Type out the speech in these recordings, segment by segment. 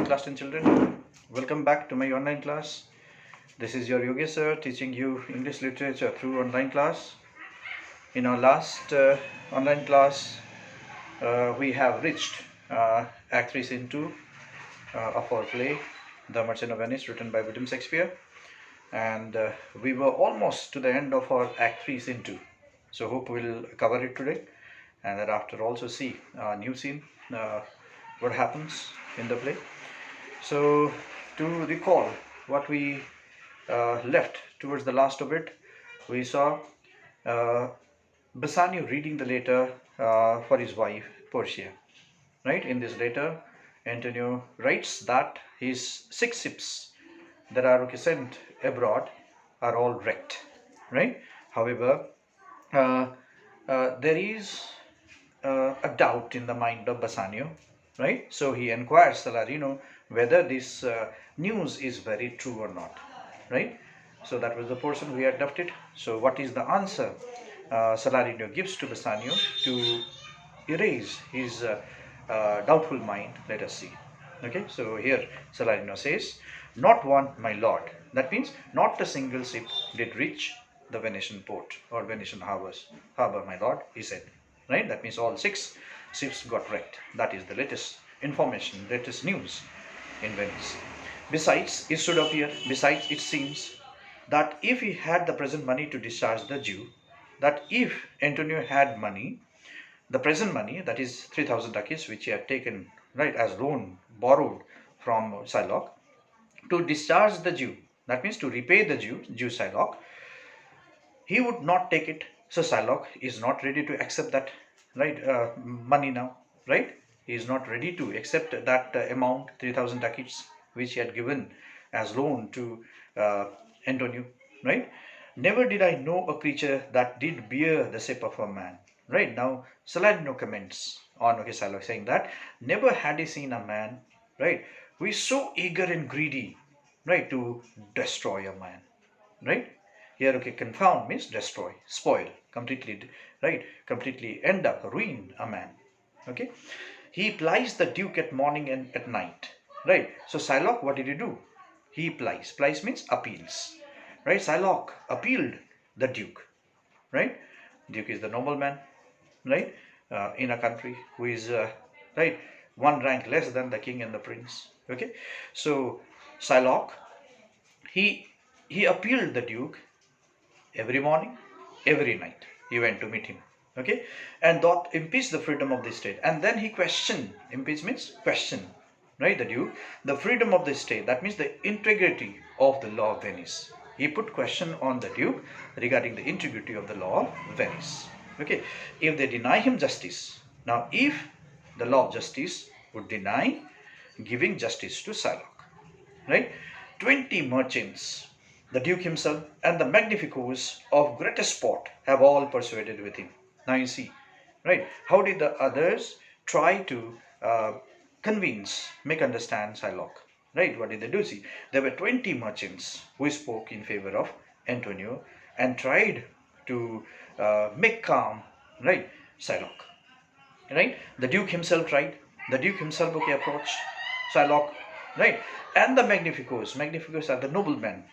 Class 10 children, welcome back to my online class. This is your Yogesh sir teaching you English literature through online class. In our last online class, we have reached Act 3 Scene 2 of our play The Merchant of Venice, written by William Shakespeare, and we were almost to the end of our Act 3 Scene 2. So hope we'll cover it today, and thereafter also see a new scene, what happens in the play. So to recall what we left towards the last of it, we saw Bassanio reading the letter for his wife Portia. Right, in this letter, Antonio writes that his 6 ships that are sent abroad are all wrecked. Right. However, there is a doubt in the mind of Bassanio. Right. So he inquires Salarino whether this news is very true or not. Right. So that was the portion we had left it. So what is the answer Salarino gives to Bassanio to erase his doubtful mind? Let us see. Okay, so here Salarino says, "Not one, my lord." That means not a single ship did reach the Venetian port or Venetian harbor, my lord, he said. Right, that means all 6 ships got wrecked. That is the latest information, latest news in Venice. Besides, it seems that if he had the present money to discharge the Jew, that if Antonio had money, the present money, that is 3,000 ducats, which he had taken, right, as loan, borrowed from Shylock, to discharge the Jew, that means to repay the Jew Shylock, he would not take it. So Shylock is not ready to accept that, right, money now, right? He is not ready to accept that amount, 3,000 ducats, which he had given as loan to Antonio, right? "Never did I know a creature that did bear the shape of a man." Right, now Salarino comments on Shylock, saying that never had he seen a man, right, who is so eager and greedy, right, to destroy a man. Right, here confound means destroy, spoil, completely, right, completely end up, ruin a man. Okay, he plies the duke at morning and at night. Right, so Shylock, what did he do? He plies means appeals. Right, Shylock appealed the duke. Right, duke is the nobleman, right, in a country who is right, one rank less than the king and the prince. Okay, so Shylock, he appealed the duke every morning, every night. He went to meet him. Okay, and thought impeach the freedom of the state. And then he questioned. Impeach means question. Right, the duke, the freedom of the state. That means the integrity of the law of Venice. He put question on the duke regarding the integrity of the law of Venice. Okay, if they deny him justice. Now, if the law of justice would deny giving justice to Shylock, right? 20 merchants, the duke himself, and the magnificos of greatest sport have all persuaded with him. Now you see, right? How did the others try to convince, make understand Shylock? Right? What did they do? See, there were 20 merchants who spoke in favor of Antonio and tried to make calm, right, Shylock. Right? The duke himself tried. The duke himself approached Shylock, right? And the magnificos. Magnificos are the noblemen,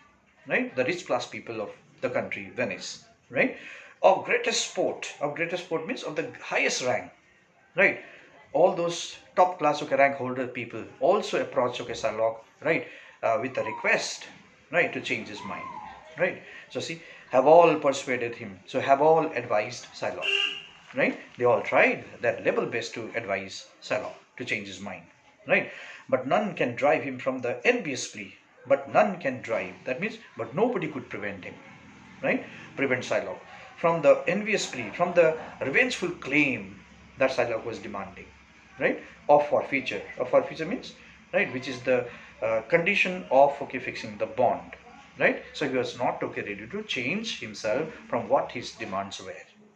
right? The rich class people of the country, Venice, right? Of greatest sport. Of greatest sport means of the highest rank, right? All those top class rank holder people also approach Shylock, right, with a request, right, to change his mind, right? So see, have all persuaded him. So have all advised Shylock, right? They all tried their level best to advise Shylock to change his mind, right? But none can drive him from the envious plea. But none can drive. That means, but nobody could prevent him, right? Prevent Shylock from the envious plea, from the revengeful claim that Shylock was demanding, right? Of forfeiture. Of forfeiture means, right, which is the condition of fixing the bond, right? So he was not ready to change himself from what his demands were,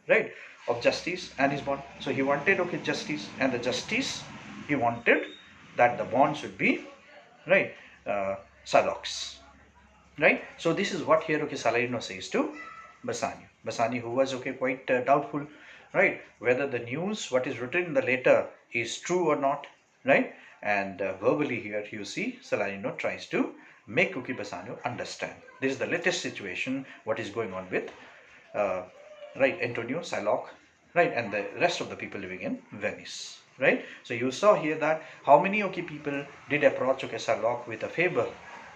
right? Of justice and his bond. So he wanted justice, and the justice he wanted that the bond should be, right, Shylock's, right? So this is what here Salarino says to Bassanio. Bassanio, who was quite doubtful, right, whether the news what is written in the letter is true or not, right? and verbally here you see Salarino tries to make Bassanio understand. This is the latest situation, what is going on with right, Antonio, Shylock, right, and the rest of the people living in Venice, right. So you saw here that how many people did approach Shylock with a favor,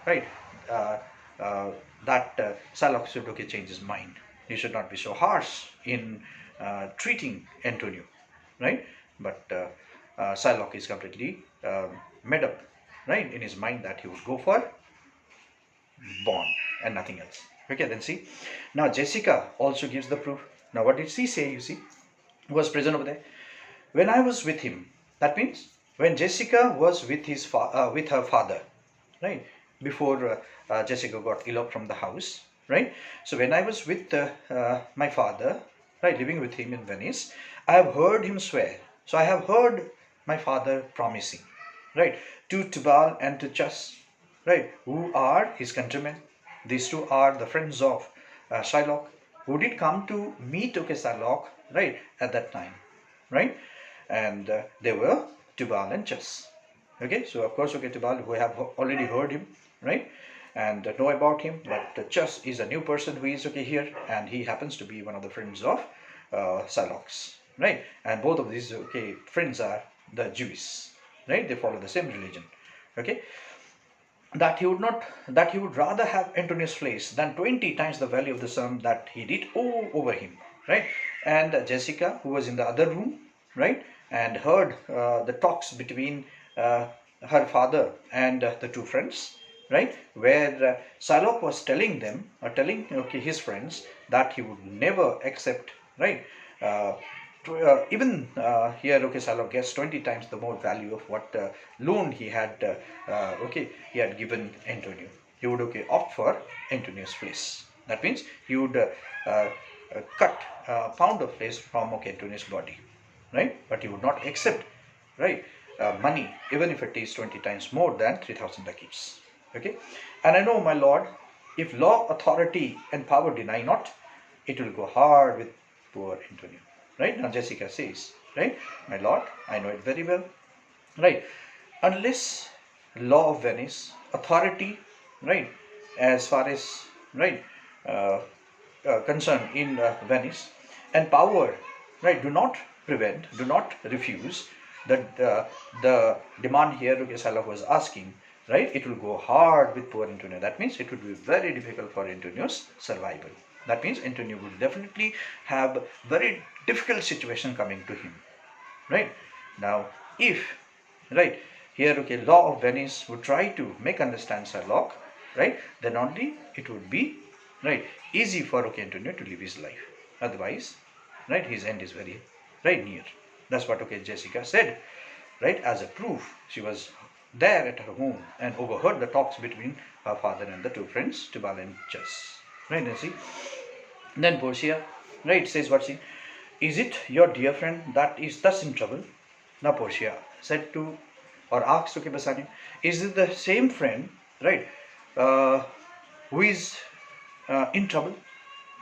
right, uh, uh, that Shylock should change his mind. He should not be so harsh in treating Antonio, right. But Shylock is completely made up, right, in his mind that he would go for bond and nothing else. Okay, then see. Now Jessica also gives the proof. Now what did she say? You see, who was present over there. When I was with him, that means when Jessica was with with her father, right? Before Jessica got eloped from the house, right? So when I was with my father, right, living with him in Venice, I have heard him swear. So I have heard my father promising, right, to Tubal and to Chas, right, who are his countrymen. These two are the friends of Shylock, who did come to meet Shylock, right, at that time, right, and they were Tubal and Chas. Okay, so of course, Tubal, who have already heard him, right, and know about him, but Chas is a new person who is here, and he happens to be one of the friends of Shylock's, right, and both of these friends are the Jews, right, they follow the same religion. Okay, that he would rather have Antonius' flesh than 20 times the value of the sum that he did over him, right. And Jessica, who was in the other room, right, and heard the talks between her father and the two friends, right, where Shylock was telling them, or telling his friends, that he would never accept, right, uh, even here, Shylock gets 20 times the more value of what loan he had, he had given Antonio. He would opt for Antonio's flesh. That means he would cut a pound of flesh from Antonio's body, right? But he would not accept, right, money, even if it is 20 times more than 3,000 ducats. Okay, and I know, my lord, if law, authority, and power deny not, it will go hard with poor Antonio. Right? Now Jessica says, right, my lord, I know it very well. Right? Unless law of Venice, authority, right, as far as, right, uh, concerned in Venice, and power, right, do not prevent, do not refuse that the demand here Shylock was asking, right, it will go hard with poor Antonio. That means it would be very difficult for Antonio's survival. That means Antonio would definitely have very difficult situation coming to him, right. Now if, right, here law of Venice would try to make understand Shylock, right, then only it would be, right, easy for Antonio to live his life. Otherwise, right, his end is very, right, near. That's what Jessica said, right, as a proof. She was there at her home and overheard the talks between her father and the two friends, Tubal and Chas. Right, and see. Then Portia, right, says what she, is it your dear friend that is thus in trouble? Now Portia said to, or asked to Bassanio, is it the same friend, right, who is in trouble?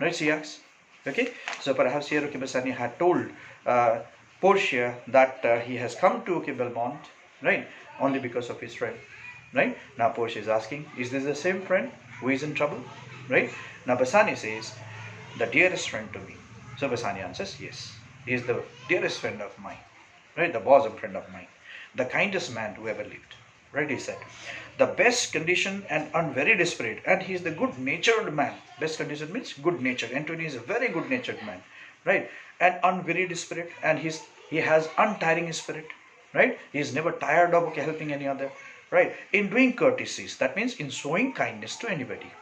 Right, she asks. Okay, so perhaps here Bassanio had told Portia that he has come to Belmont, right, only because of his friend. Right, now Portia is asking, is this the same friend who is in trouble? Right, now Bassanio says, the dearest friend to me. So Bassanio answers, yes, he is the dearest friend of mine, right, the bosom friend of mine, the kindest man who ever lived. Right, he said, the best condition and very desperate, and he is the good-natured man. Best condition means good nature. Antonio is a very good-natured man, right, and very desperate, and he has untiring spirit, right. He is never tired of helping any other, right, in doing courtesies. That means in showing kindness to anybody,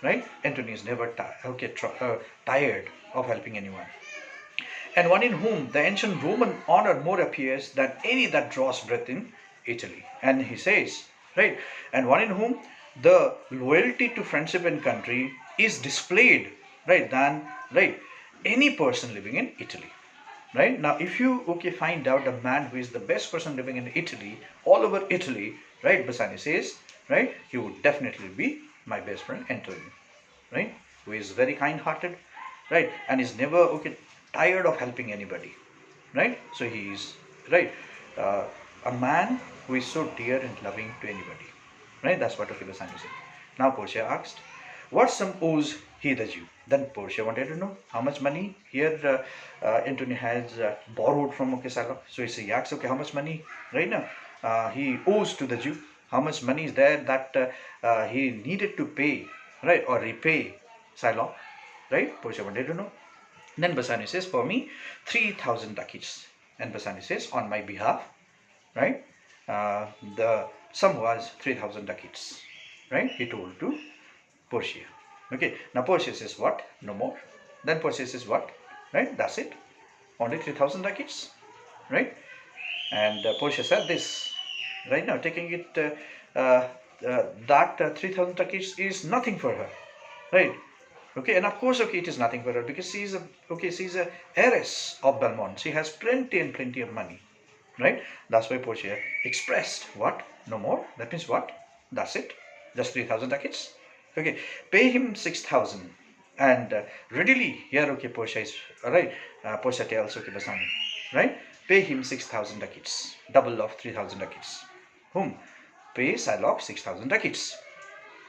right. Antonio is never tired of helping anyone, and one in whom the ancient Roman honor more appears than any that draws breath in Italy. And he says, right, and one in whom the loyalty to friendship and country is displayed, right, than, right, any person living in Italy. Right, now if you find out a man who is the best person living in Italy, all over Italy, right, Bassanio says, right, he would definitely be my best friend Antonio, right, who is very kind-hearted, right, and is never tired of helping anybody, right. So he is, right, a man who is so dear and loving to anybody. Right? That's what Bassanio said. Now Portia asked, what sum owes he the Jew? Then Portia wanted to know how much money here Antonio has borrowed from Shylock. So he asks, okay, how much money right now he owes to the Jew? How much money is there that he needed to pay, right, or repay Shylock? Right? Portia wanted to know. Then Bassanio says, for me, 3,000 ducats. And Bassanio says, on my behalf, right, the sum was 3,000 ducats. Right? He told to Portia. Okay, now Portia says what? No more. Then Portia says what? Right, that's it. Only 3,000 ducats. Right? And Portia said this. Right now, taking it that 3,000 ducats is nothing for her. Right? Okay, and of course, okay, it is nothing for her because she's a heiress of Belmont. She has plenty and plenty of money. Right? That's why Portia expressed what? No more. That means what? That's it. Just 3,000 ducats. Okay, pay him 6,000 and readily here. Okay, Portia is right. Portia tells okay Bassanio, right? Pay him 6,000 ducats, double of 3,000 ducats. Whom? Pay Shylock 6,000 ducats.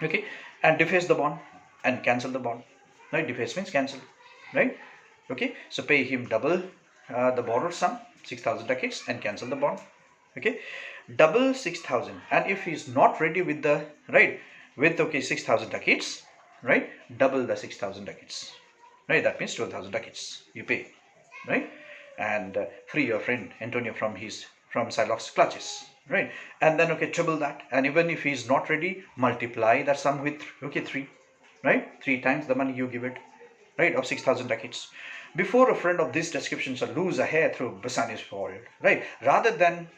Okay, and deface the bond and cancel the bond. Right? Deface means cancel. Right? Okay, so pay him double the borrowed sum 6,000 ducats and cancel the bond. Okay, double 6,000, and if he is not ready with the right with 6,000 ducats, right, double the 6,000 ducats, right, that means 12,000 ducats you pay, right, and free your friend Antonio from Shylock's clutches, right, and then triple that, and even if he is not ready, multiply that sum with 3, right, 3 times the money you give it, right, of 6,000 ducats. Before a friend of this description shall lose a hair through Bassanio's forehead, right, rather than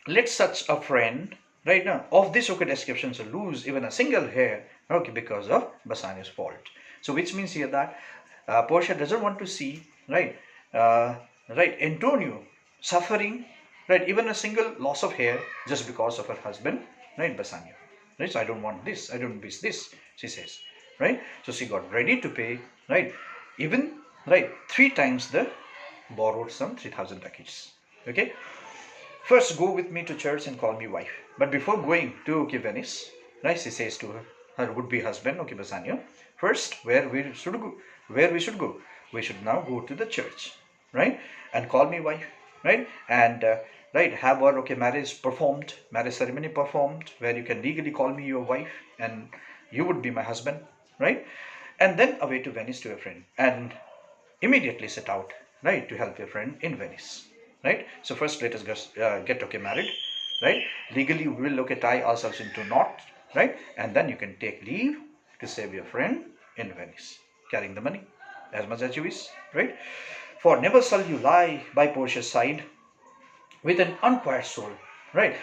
let such a friend right now of this description shall lose even a single hair, because of Bassanio's fault. So which means here that Portia doesn't want to see Antonio suffering, right, even a single loss of hair just because of her husband, right, Bassanio, right. So I don't want this, I don't wish this, she says, right. So she got ready to pay, right, even 3 times the borrowed sum, 3,000 ducats. Okay, first go with me to church and call me wife. But before going to Venice, right, she says to her would-be husband, Bassanio, first where we should go, we should now go to the church, right, and call me wife, right, and have our marriage ceremony performed, where you can legally call me your wife and you would be my husband, right, and then away to Venice to a friend, and immediately set out, right, to help your friend in Venice, right. So first let us get married, right, legally we will tie ourselves into knot, right, and then you can take leave to save your friend in Venice, carrying the money as much as you wish, right. For never shall you lie by Portia's side with an unquiet soul, right.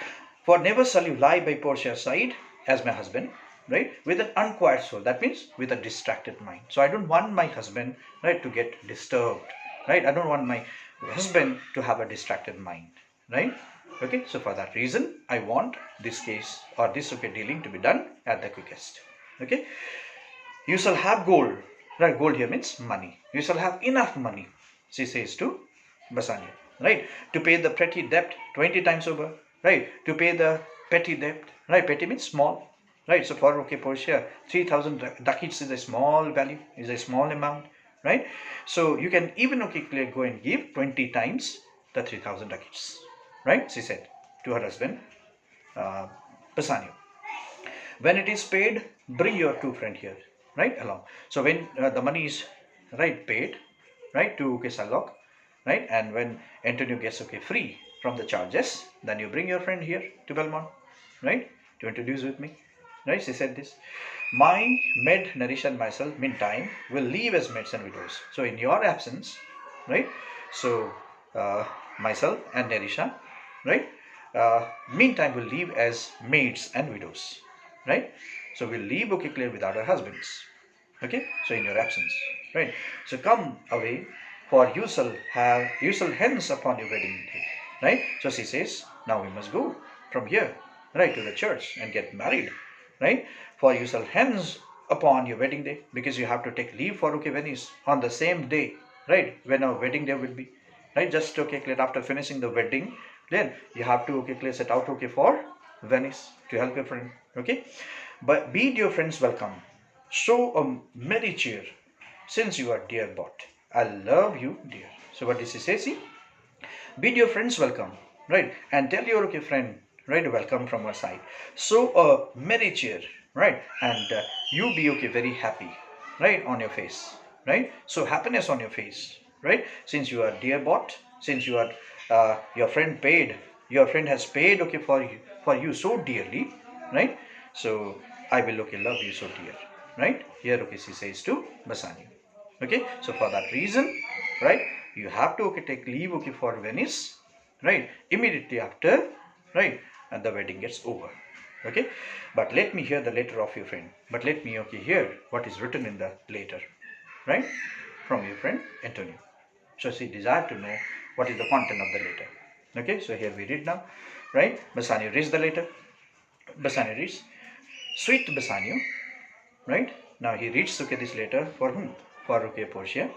For never shall you lie by Portia's side as my husband, right, with an unquiet soul. That means with a distracted mind. So I don't want my husband, right, to get disturbed, right. I don't want my husband to have a distracted mind, right. Okay, so for that reason I want this case or this dealing to be done at the quickest. Okay, you shall have gold, right. Gold here means money. You shall have enough money, she says to Bassanio, right, to pay the petty debt 20 times over, right, to pay the petty debt, right. Petty means small, right. So for Portia, 3,000 ducats is a small value, is a small amount, right. So you can even go and give 20 times the 3,000 ducats, right, she said to her husband Bassanio. When it is paid, bring your 2 friends here, right, along. So when the money is paid, right, to Shylock, right, and when Antonio gets free from the charges, then you bring your friend here to Belmont, right, to introduce with me, right. She said this. My maid Narisha and myself meantime will leave as maids and widows. So in your absence, right, so myself and Narisha, right, meantime will leave as maids and widows, right. So we'll leave clear without our husbands. Okay, so in your absence, right. So come away, for you shall hence upon your wedding day, right. So she says, now we must go from here, right, to the church and get married, right. For you shall hence upon your wedding day, because you have to take leave for Venice on the same day, right, when our wedding day will be, right? Just okay, clear after finishing the wedding, then you have to okay, clear set out okay for Venice to help your friend. Okay, but bid your friends welcome. Show a merry cheer, since you are dear bought. I love you, dear. So what does he say? See, bid your friends welcome, right? And tell your okay friend, right, welcome from our side. So a merry cheer, right? And you be okay, very happy, right, on your face, right? So happiness on your face, right? Since you are dear bought, since you are your friend paid, your friend has paid okay for you so dearly, right? So I will okay love you so dear, right? Here okay she says to Basani. Okay, so for that reason, right, you have to okay take leave okay for Venice, right, immediately after, right, and the wedding gets over. Okay, but let me hear the letter of your friend, but let me okay hear what is written in the letter, right, from your friend Antonio. So she desired to know what is the content of the letter. Okay, so here we read now, right? Bassanio reads the letter. Bassanio reads, sweet Bassanio, right? Now he reads okay this letter for whom? For okay Portia.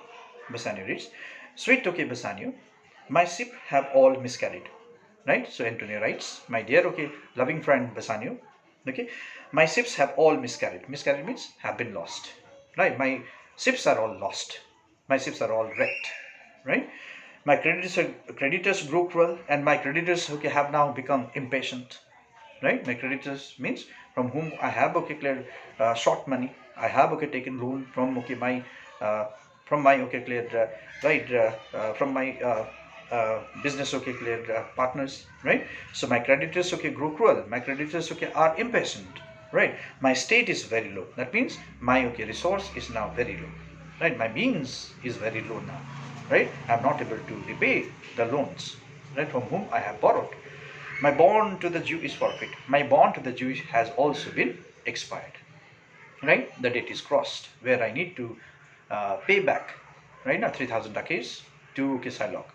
Bassanio reads, sweet okay Bassanio, my ship have all miscarried. Right? So Antonio writes, my dear okay loving friend Bassanio, okay, my ships have all miscarried. Miscarried means have been lost. Right? My ships are all lost. My ships are all wrecked. Right? My creditors grew cruel, and my creditors okay have now become impatient, right? My creditors means from whom I have okay clear short money. I have okay taken loan uh, from my okay clear right from my business okay clear partners, right? So my creditors okay grow cruel. My creditors okay are impatient, right? My state is very low. That means my okay resource is now very low, right? My means is very low now, right? I'm not able to repay the loans, right, from whom I have borrowed. My bond to the Jew is forfeit. My bond to the Jew has also been expired. Right? The date is crossed where I need to pay back, right now 3,000 takis to Kisailok.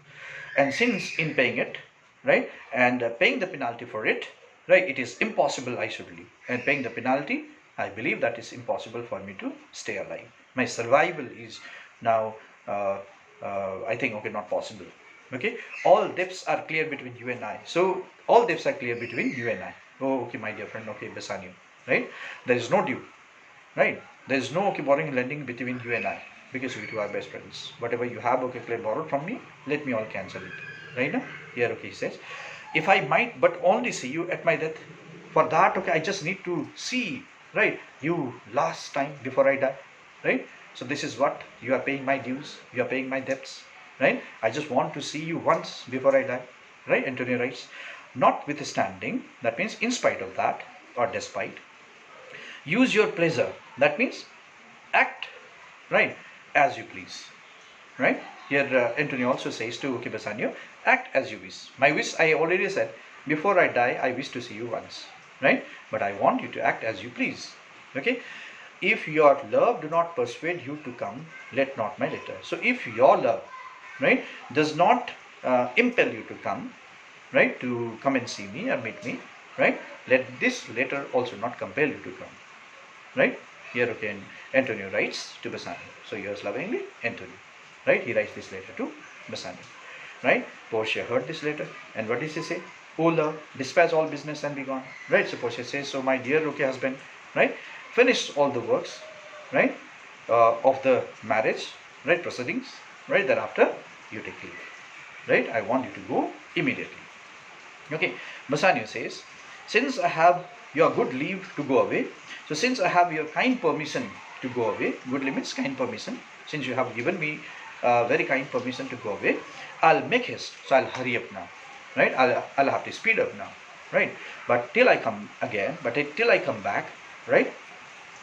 And since in paying it, right, and paying the penalty for it, right, it is impossible I should leave. And paying the penalty, I believe that is impossible for me to stay alive. My survival is now, I think, okay, not possible. Okay, all debts are clear between you and I. So all debts are clear between you and I. Oh, okay, my dear friend, okay, Bassanio, right? There is no due, right? There is no okay borrowing and lending between you and I, because we two are best friends. Whatever you have okay clear borrowed from me, let me all cancel it. Right now? Here okay he says, if I might but only see you at my death, for that okay I just need to see, right, you last time before I die. Right? So this is what you are paying my dues, you are paying my debts, right? I just want to see you once before I die. Right? Antonio writes, notwithstanding, that means in spite of that, or despite, use your pleasure, that means act, right, as you please. Right? Here Antonio also says to okay Bassanio, act as you wish. My wish, I already said, before I die I wish to see you once, right? But I want you to act as you please. Okay, if your love do not persuade you to come, let not my letter. So if your love, right, does not impel you to come, right, to come and see me or meet me, right, let this letter also not compel you to come. Right? Here okay, Antonio writes to Bassanio. So yours lovingly, Antonio. Right? He writes this letter to Bassanio. Right? Portia heard this letter, and what does he say? Oh love, dispatch all business and be gone. Right? So Portia says, so my dear okay husband, right, finish all the works, right, of the marriage, right, proceedings, right, thereafter you take leave. Right? I want you to go immediately. Okay, Bassanio says, since I have your good leave to go away, so since I have your kind permission to go away, good limits, kind permission, since you have given me very kind permission to go away, I'll make haste, so I'll hurry up now, right? I'll have to speed up now, right? But till I come again, till I come back, right,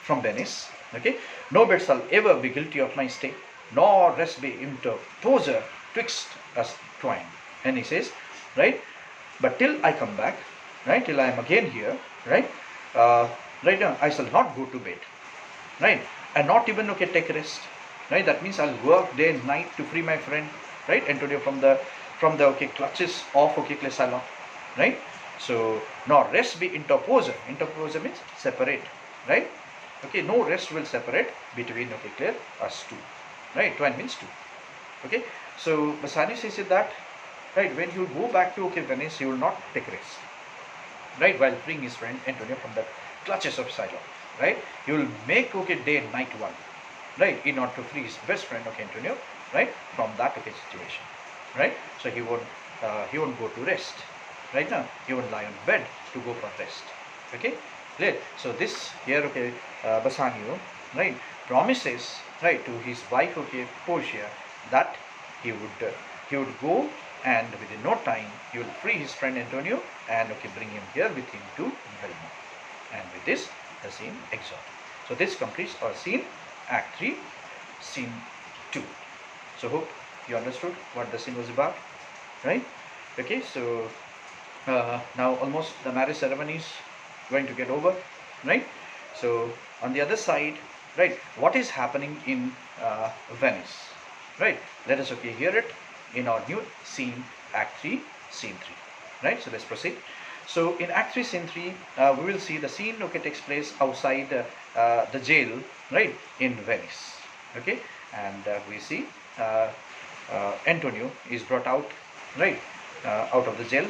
from Venice, okay, no bed shall ever be guilty of my stay, nor rest be interposer twixt us twain. And he says, right, but till I come back, right, till I am again here, right, right now I shall not go to bed, right, and not even okay take rest, right. That means I'll work day and night to free my friend, right, Antonio, from the okay clutches of okay Clesalon, right. So nor rest be interposer. Interposer means separate, right. Okay, no rest will separate between okay clear us two, right. Twine means two. Okay, So Bassanio says that, right, when he will go back to Venice, he will not take rest, right, while freeing his friend Antonio from the clutches of Silo, right? He will make day and night one, right, in order to free his best friend Antonio, right, from that situation, right? So he won't go to rest, right now. He won't lie on bed to go for rest, okay? Clear? So this here, Bassanio, right, promises, right, to his wife, Portia, that he would uh, he would go, and within no time he will free his friend Antonio and bring him here with him to Belmont. And with this, the scene exhausted. So this completes our scene, Act 3, Scene 2. So hope you understood what the scene was about, right? Okay, so now almost the marriage ceremony is going to get over, right? So on the other side, right, what is happening in Venice, right? Let us hear it in our new scene, Act 3, Scene 3, right? So let's proceed. So in Act 3, Scene 3, we will see the scene takes place outside the jail, right, in Venice, okay? And we see Antonio is brought out, right, out of the jail,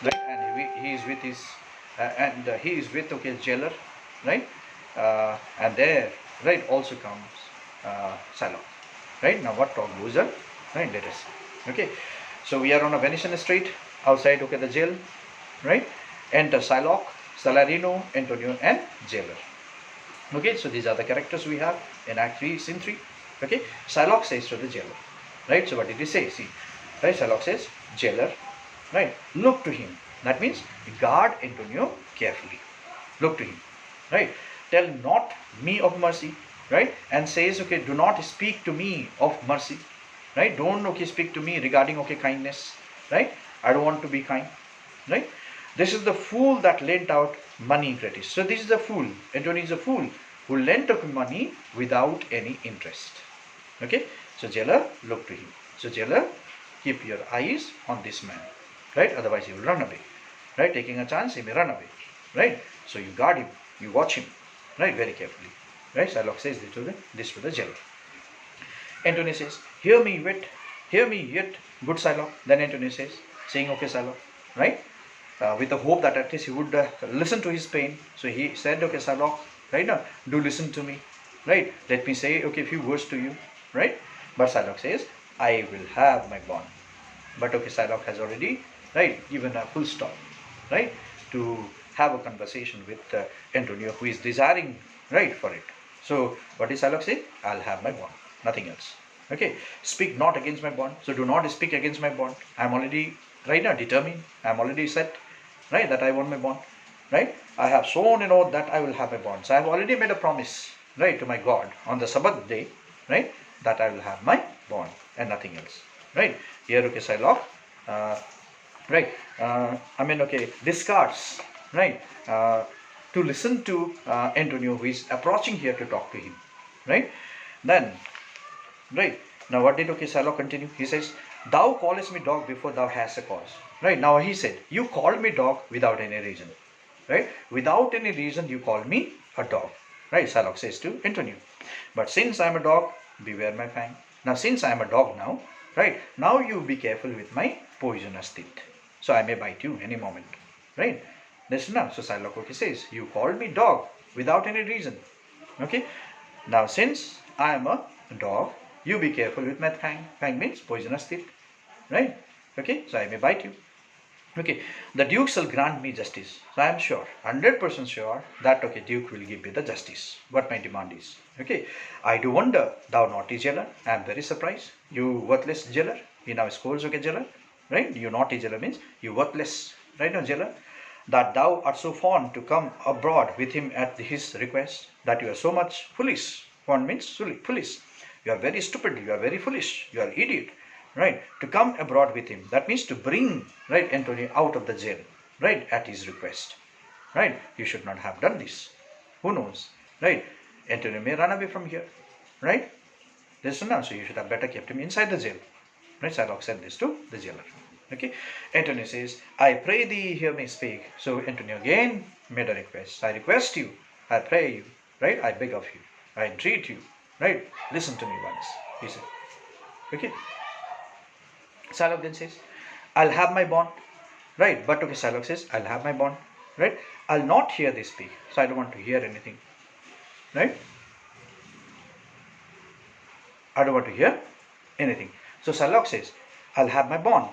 right, and he is with his he is with jailer, right, and there, right, also comes Silo, right. Now what talk goes on, right? Let us see. Okay, so we are on a Venetian street outside the jail, right. Enter Shylock, Salarino, Antonio, and jailer. Okay, so these are the characters we have in Act 3, Scene 3. Okay, Shylock says to the jailer, right? So what did he say? See, right? Shylock says, jailer, right? Look to him. That means guard Antonio carefully. Look to him, right? Tell not me of mercy, right? And says, do not speak to me of mercy, right? Don't speak to me regarding kindness, right? I don't want to be kind, right? This is the fool that lent out money gratis. So this is the fool. Antonio is a fool who lent out money without any interest. Okay. So jailer, look to him. So jailer, keep your eyes on this man, right? Otherwise he will run away, right? Taking a chance, he may run away, right? So you guard him, you watch him, right? Very carefully, right? Shylock says this to the jailer. Antonio says, hear me yet, good Shylock. Then Antonio says, saying, okay, Shylock, right? With the hope that at least he would listen to his pain. So he said, okay, Shylock, right now, do listen to me, right? Let me say, a few words to you, right? But Shylock says, I will have my bond. But Shylock has already, right, given a full stop, right, to have a conversation with Antonio, who is desiring, right, for it. So what does Shylock say? I'll have my bond, nothing else. Okay, speak not against my bond. So do not speak against my bond. I'm already, right now, determined. I'm already set, right, that I want my bond, right? I have sworn an oath that I will have my bond. So I have already made a promise, right, to my God on the Sabbath day, right, that I will have my bond and nothing else, right? Here, Shylock, right, discards, right, to listen to Antonio, who is approaching here to talk to him, right? Then, right, now what did Shylock continue? He says, thou callest me dog before thou hast a cause. Right, now he said, you called me dog without any reason. Right, without any reason you called me a dog. Right, Shylock says to Antonio. But since I am a dog, beware my fang. Now since I am a dog now, right, now you be careful with my poisonous teeth. So I may bite you any moment. Right, listen now. So Shylock says, you called me dog without any reason. Okay, now since I am a dog, you be careful with my fang. Fang means poisonous teeth, right? Okay, so I may bite you. Okay, the Duke shall grant me justice. So I am sure, 100% sure that Duke will give me the justice. What my demand is. Okay, I do wonder, thou naughty jailer. I am very surprised. You worthless jailer. He now scolds, jailer, right? You naughty jailer means you worthless, right? Now jailer, that thou art so fond to come abroad with him at his request, that you are so much foolish. Fond means foolish. You are very stupid. You are very foolish. You are idiot. Right, to come abroad with him. That means to bring, right, Antonio out of the jail, right, at his request. Right, you should not have done this. Who knows, right? Antonio may run away from here, right? Listen now, so you should have better kept him inside the jail. Right, Shylock said this to the jailer. Okay, Antonio says, I pray thee hear me speak. So Antonio again made a request. I request you, I pray you, right? I beg of you, I entreat you, right? Listen to me once, he said. Okay. Shylock then says, I'll have my bond, right? But okay, Shylock says, I'll have my bond, right? I'll not hear they speak, so I don't want to hear anything, right? I don't want to hear anything. So Shylock says, I'll have my bond,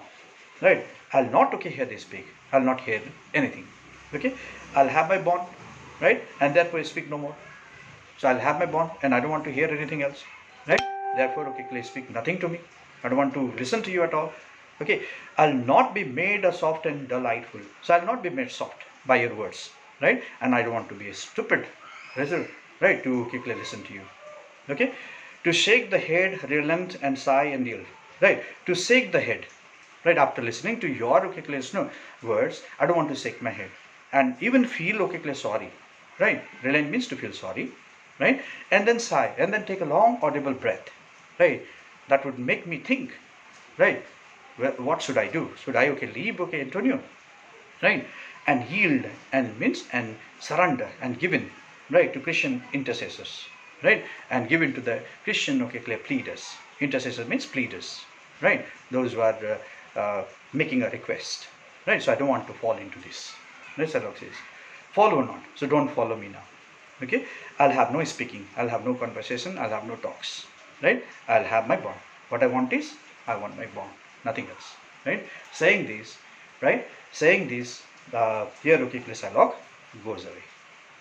right? I'll not okay hear they speak. I'll not hear anything. Okay, I'll have my bond, right? And therefore speak no more. So I'll have my bond and I don't want to hear anything else, right? Therefore, okay, please speak nothing to me. I don't want to listen to you at all. Okay, I'll not be made a soft and delightful. So I'll not be made soft by your words, right? And I don't want to be a stupid result, right? To quickly listen to you. Okay, to shake the head, relent and sigh and yield, right? To shake the head, right? After listening to your okay, words, I don't want to shake my head and even feel okay, sorry, right? Relent means to feel sorry, right? And then sigh and then take a long audible breath, right? That would make me think, right? Well, what should I do? Should I okay leave okay Antonio, right? And yield and means and surrender and given, right, to Christian intercessors, right? And given to the Christian okay pleaders. Intercessor means pleaders, right? Those who are making a request, right? So I don't want to fall into this. Right? Shylock says, follow not. So don't follow me now. Okay, I'll have no speaking, I'll have no conversation, I'll have no talks, right? I'll have my bond. What I want is, I want my bond, nothing else, right? Saying this, right? Saying this, here, okay, Shylock goes away.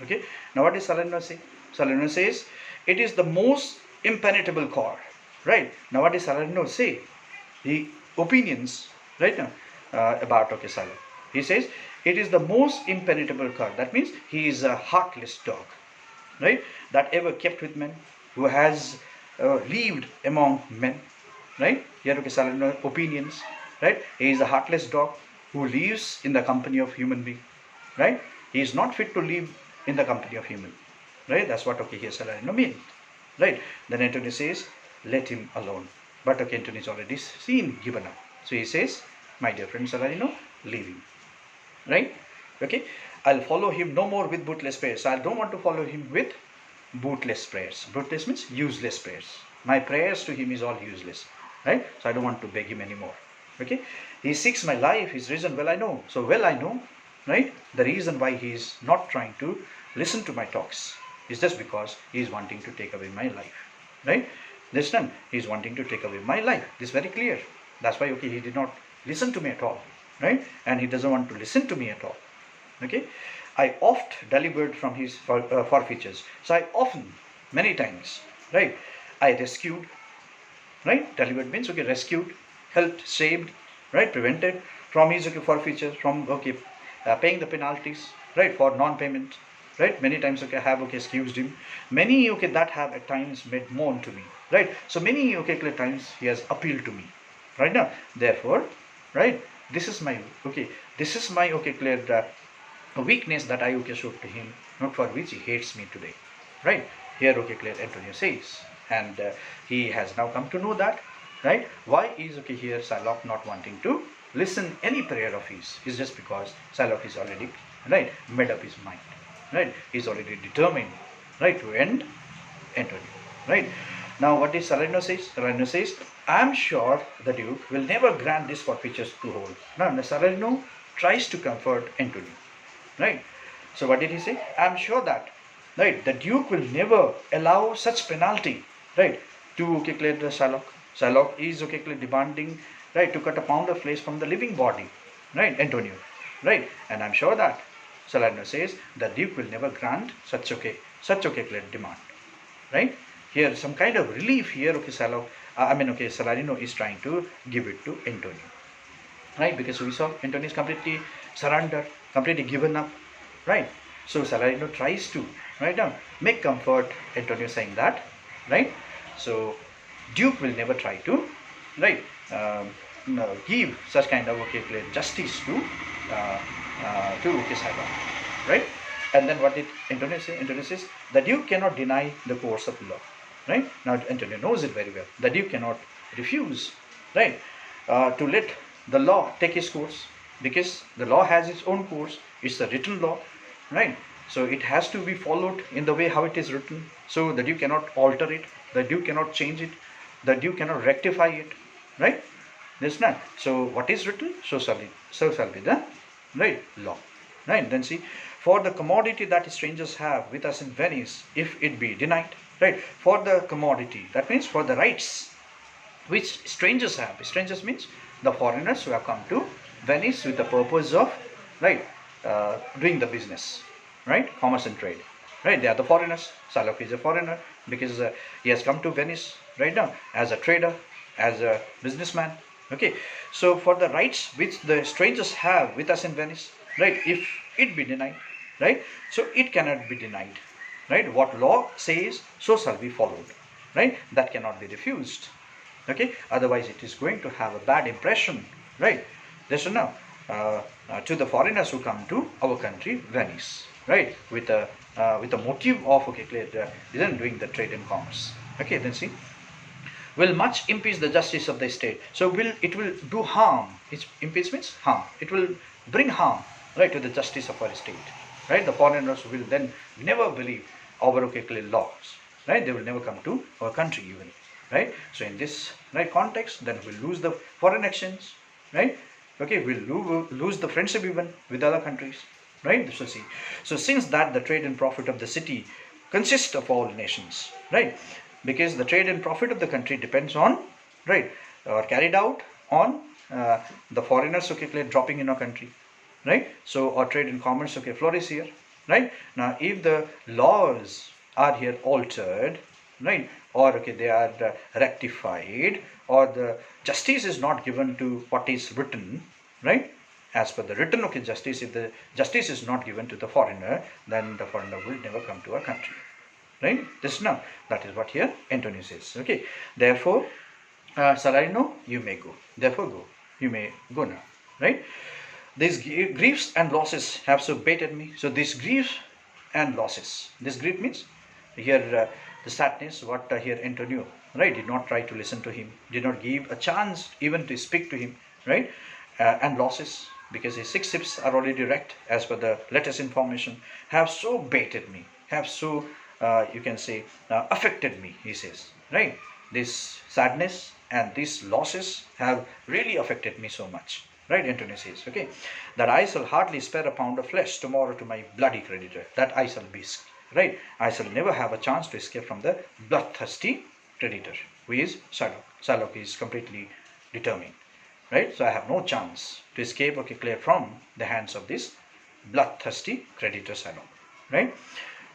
Okay, now what does Salerno say? Salerno says, it is the most impenetrable core, right? Now what does Salerno say? The opinions, right now, about okay, Shylock. He says, it is the most impenetrable core. That means he is a heartless dog, right, that ever kept with men, who has lived among men, right? Here, okay, Salerno opinions, right? He is a heartless dog who lives in the company of human being, right? He is not fit to live in the company of human, right? That's what okay here Salerno means, right? Then Antonio says, let him alone. But okay, Antonio is already seen, given up. So he says, my dear friend Salerno, leave him, right? Okay, I'll follow him no more with bootless prayers. I don't want to follow him with bootless prayers. Bootless means useless prayers. My prayers to him is all useless, right? So I don't want to beg him anymore. Okay, he seeks my life, his reason well I know. So well I know, right? The reason why he is not trying to listen to my talks is just because he is wanting to take away my life, right? Listen, he is wanting to take away my life. This is very clear. That's why okay, he did not listen to me at all, right? And he doesn't want to listen to me at all. Okay, I oft delivered from his forfeitures. So I often, many times, right, I rescued, right? Delivered means okay, rescued, helped, saved, right, prevented from his okay forfeitures, from okay paying the penalties, right, for non-payment, right? Many times okay, I have okay excused him. Many okay that have at times made moan to me, right? So many okay times he has appealed to me, right now. Therefore, right, this is my okay clear a weakness that I okay showed to him, not for which he hates me today, right? Here okay clear Antonio says, and he has now come to know that, right? Why is okay here Shylock not wanting to listen any prayer of his? Is just because Shylock is already right made up his mind, right? He's already determined, right, to end Antonio, right? Now what is Salerno says? Salerno says, I am sure the Duke will never grant this forfeitures to hold. Now Salerno tries to comfort Antonio, right? So what did he say? I am sure that, right, the Duke will never allow such penalty, right, to okay clear the Shylock. Shylock is okay clear demanding, right, to cut a pound of flesh from the living body, right, Antonio, right? And I'm sure that Salerno says the Duke will never grant such okay clear demand, right? Here some kind of relief here okay Shylock, Salerno is trying to give it to Antonio, right? Because we saw Antonio is completely surrendered, completely given up, right? So Salerno tries to right now make comfort Antonio, saying that, right? So Duke will never try to right give such kind of okay clear justice to okay Shylock, right? And then what did Antonio say? Antonio says the Duke cannot deny the course of law, right? Now Antonio knows it very well. The Duke cannot refuse, right, to let the law take its course, because the law has its own course. It's a written law, right? So it has to be followed in the way how it is written. So the Duke cannot alter it. The Duke cannot change it. The Duke cannot rectify it, right? This not. So what is written, so shall be the right law. Right. Then see, for the commodity that strangers have with us in Venice, if it be denied, right? For the commodity, that means for the rights which strangers have. Strangers means the foreigners who have come to Venice with the purpose of, right, doing the business, right, commerce and trade, right. They are the foreigners. Salok is a foreigner because he has come to Venice right now as a trader, as a businessman. Okay, so for the rights which the strangers have with us in Venice, right, if it be denied, right, so it cannot be denied, right. What law says, so shall be followed, right. That cannot be refused. Okay, otherwise it is going to have a bad impression, right. This is now to the foreigners who come to our country, Venice, right, with a motive of, okay, clear, doing the trade and commerce. Okay, then see, will much impeach the justice of the state. So will do harm. It impeach means harm. It will bring harm, right, to the justice of our state, right. The foreigners will then never believe our, okay, clear laws, right. They will never come to our country even, right. So in this, right, context, then we'll lose the foreign exchange, right. Okay, we'll lose the friendship even with other countries, right. So see, so since that the trade and profit of the city consists of all nations, right, because the trade and profit of the country depends on, right, or carried out on the foreigners, okay, clear, dropping in our country, right. So our trade and commerce, okay, flourish here, right. Now if the laws are here altered, right, or, okay, they are rectified, or the justice is not given to what is written, right, as per the written, okay, justice, if the justice is not given to the foreigner, then the foreigner will never come to our country, right. This now, that is what here Antonio says. Okay, therefore Salarino, you may go, therefore go, you may go now, right. These griefs and losses have so baited me. So these griefs and losses, this grief means here the sadness, what here Antonio, right, did not try to listen to him, did not give a chance even to speak to him, right. And losses, because his 6 ships are already wrecked as per the latest information, have so baited me, have so you can say affected me, he says, right. This sadness and these losses have really affected me so much, right. Antonio says, okay, that I shall hardly spare a pound of flesh tomorrow to my bloody creditor, that I shall be, right, I shall never have a chance to escape from the bloodthirsty creditor, who is Salok. Salok is completely determined, right. So I have no chance to escape, okay, clear, from the hands of this bloodthirsty creditor Salok, right.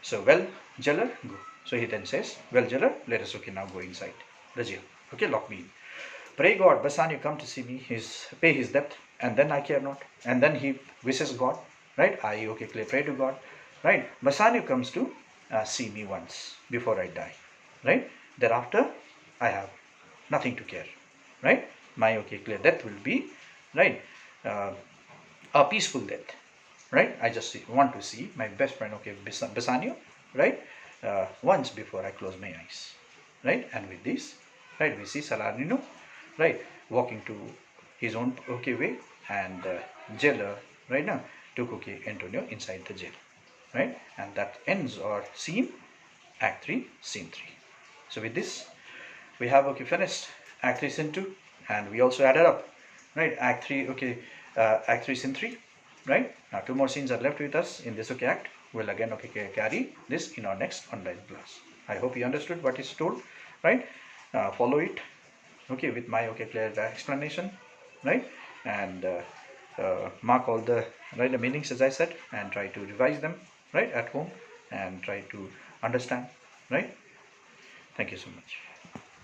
So, well, jailer, go. So he then says, well, jailer, let us, okay, now go inside the jail, okay, lock me in. Pray God, Bassanio come to see me, pay his debt, and then I care not. And then he wishes God, right? I, okay, clear, pray to God, right? Bassanio comes to see me once before I die, right? Thereafter, I have nothing to care, right? My, okay, clear, death will be, right, a peaceful death, right? I just want to see my best friend, okay, Bassanio, right? Once before I close my eyes, right? And with this, right, we see Salarino, right, walking to his own, okay, way, and jailer right now took, okay, Antonio inside the jail, right. And that ends our scene, Act 3, Scene 3. So with this, we have, okay, finished Act 3, Scene 2, and we also added up, right, Act 3, okay, Act 3, Scene 3, right. Now 2 more scenes are left with us in this, okay, act. We'll again, okay, carry this in our next online class. I hope you understood what is told, right. Follow it, okay, with my, okay, clear explanation, right, and mark all the, right, the meanings as I said, and try to revise them, right, at home, and try to understand, right. Thank you so much.